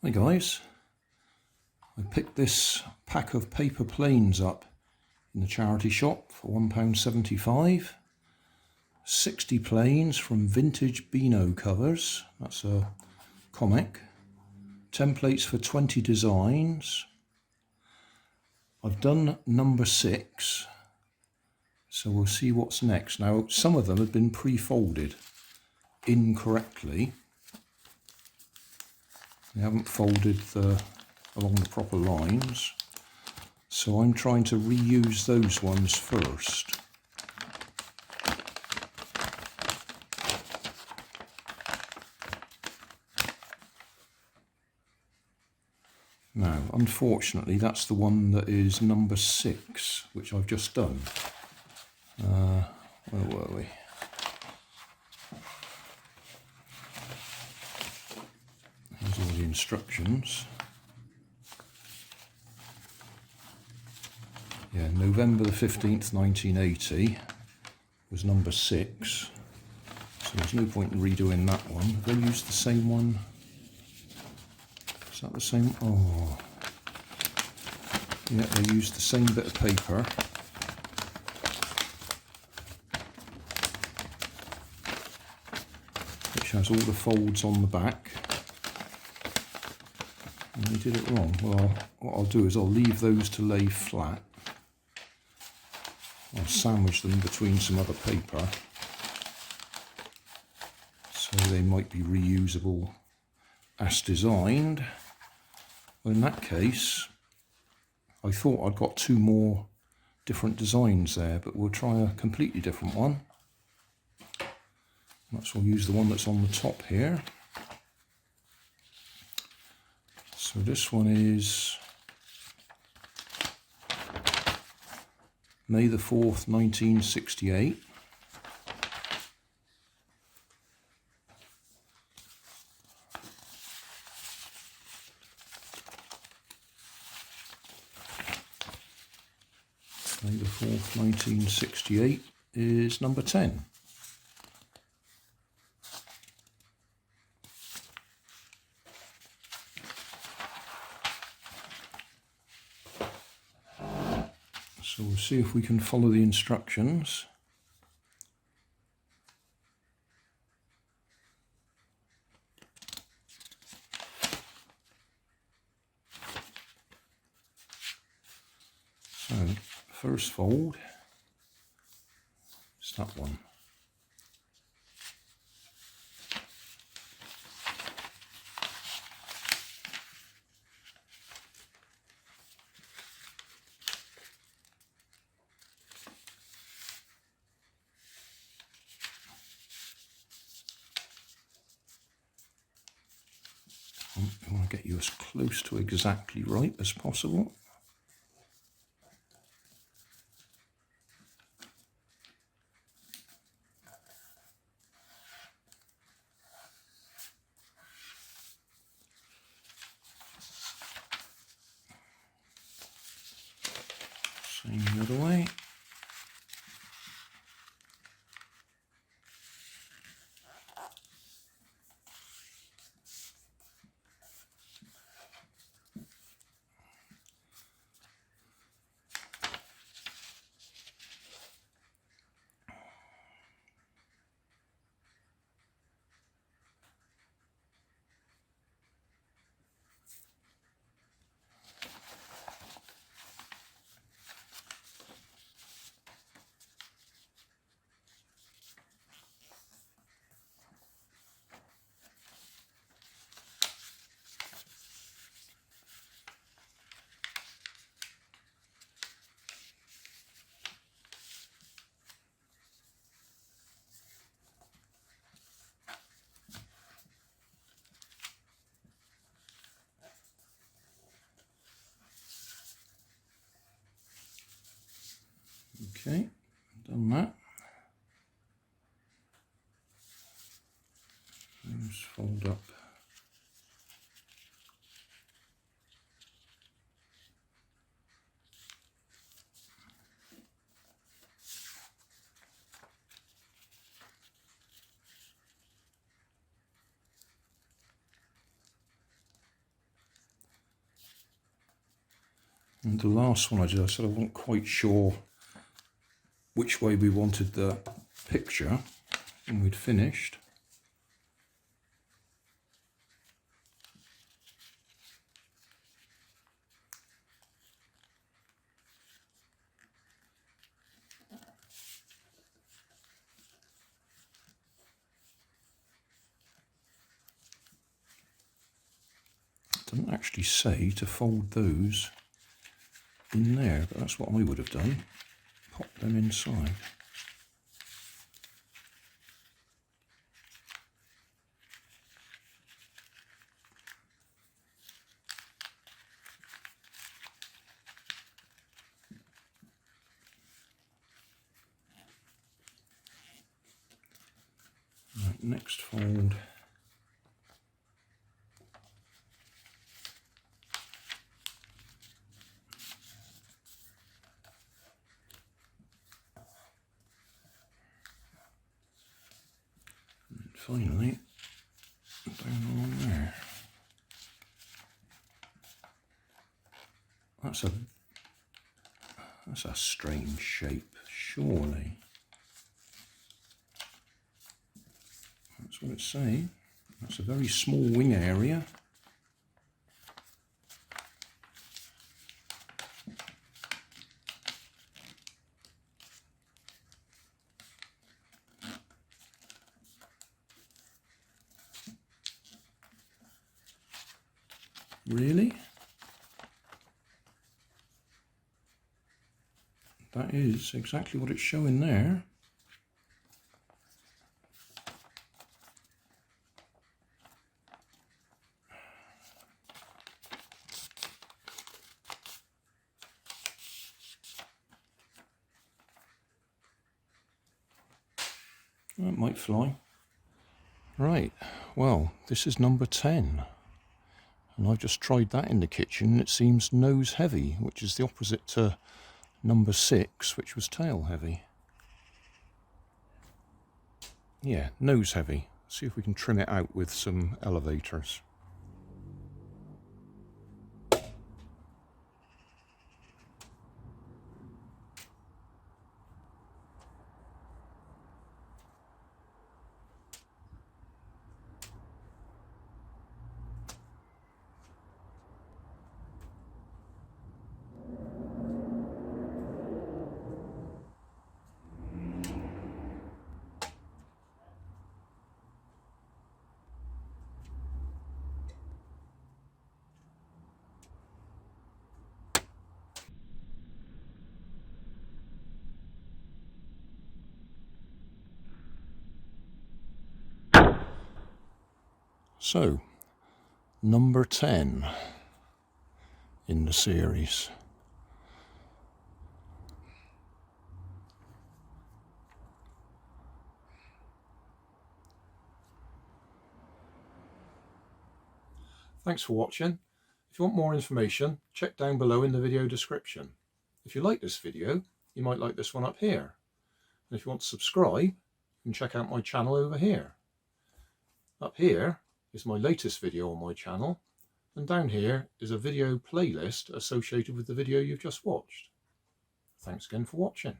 Hi guys, I picked this pack of paper planes up in the charity shop for £1.75. 60 planes from vintage BEANO covers, that's a comic. Templates for 20 designs. I've done number 6, so we'll see what's next. Now some of them have been pre-folded incorrectly. They haven't folded along the proper lines, so I'm trying to reuse those ones first. Now, unfortunately, that's the one that is number 6, which I've just done. Where were we? Here's all the instructions. Yeah, November the 15th, 1980 was number 6. So there's no point in redoing that one. Have they used the same one? Is that the same? Oh. Yeah, they used the same bit of paper. Which has all the folds on the back. And they did it wrong. Well, what I'll do is I'll leave those to lay flat. I'll sandwich them between some other paper, so they might be reusable as designed. Well, in that case, I thought I'd got 2 more different designs there, but we'll try a completely different one. Let's we'll use the one that's on the top here. So this one is May the 4th, 1968. May the 4th, 1968 is number 10. So we'll see if we can follow the instructions. So, first fold is that one. I want to get you as close to exactly right as possible. Same the other way. Okay, done that. Just fold up. And the last one I did, I said I wasn't quite sure which way we wanted the picture when we'd finished. It doesn't actually say to fold those in there, but that's what I would have done. Pop them inside. Right, next fold. And finally, down along there. That's a strange shape, surely. That's what it's saying. That's a very small wing area. Really? That is exactly what it's showing there. That might fly. Right, well, this is number 10. And I've just tried that in the kitchen and it seems nose heavy, which is the opposite to number 6, which was tail heavy. Yeah, nose heavy. See if we can trim it out with some elevators. So, number 10 in the series. Thanks for watching. If you want more information, check down below in the video description. If you like this video, you might like this one up here. And if you want to subscribe, you can check out my channel over here. Up here is my latest video on my channel, and down here is a video playlist associated with the video you've just watched. Thanks again for watching.